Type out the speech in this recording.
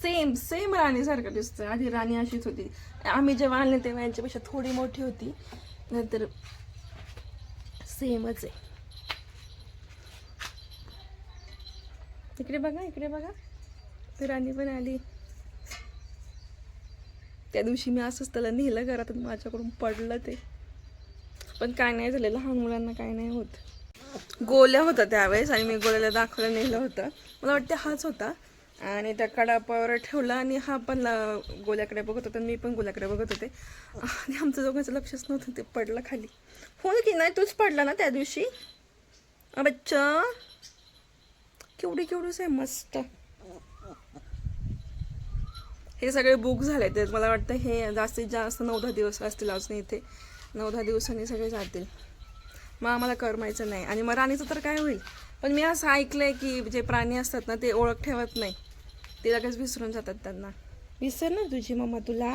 Same same राणीसारखं दिसतं. आधी राणी अशीच होती. आम्ही जेव्हा आणले तेव्हा यांच्यापेक्षा थोडी मोठी होती, नंतर सेमच आहे. इकडे बघा, इकडे बघा, राणी पण आली. त्या दिवशी मी असंच त्याला नेलं घरात, माझ्याकडून पडलं ते, पण काय नाही झालं. लहान मुलांना काय नाही होत. गोल्या होता त्यावेळेस आणि मी गोल्याला दाखवलं नेलं होतं. मला वाटतं हाच होता. आणि त्या कडापावर ठेवला आणि हा पण गोल्याकडे बघत होता, मी पण गोल्याकडे बघत होते. आणि आमचं दोघांचं लक्षच नव्हतं, ते पडलं खाली. फोन की नाही, तूच पडला ना त्या दिवशी. बच्चा केवढी केवढीच आहे मस्त. हे सगळे बुक झाले ते. मला वाटतं हे जास्तीत जास्त 9-10 दिवस असतील अजून इथे. 9-10 दिवसांनी सगळे जातील. मग आम्हाला करमायचं नाही. आणि मग राणीचं तर काय होईल. पण मी असं ऐकलंय की जे प्राणी असतात ना ते ओळख ठेवत नाही, ते लगेच विसरून जातात त्यांना. विसर ना तुझी मम्मा तुला.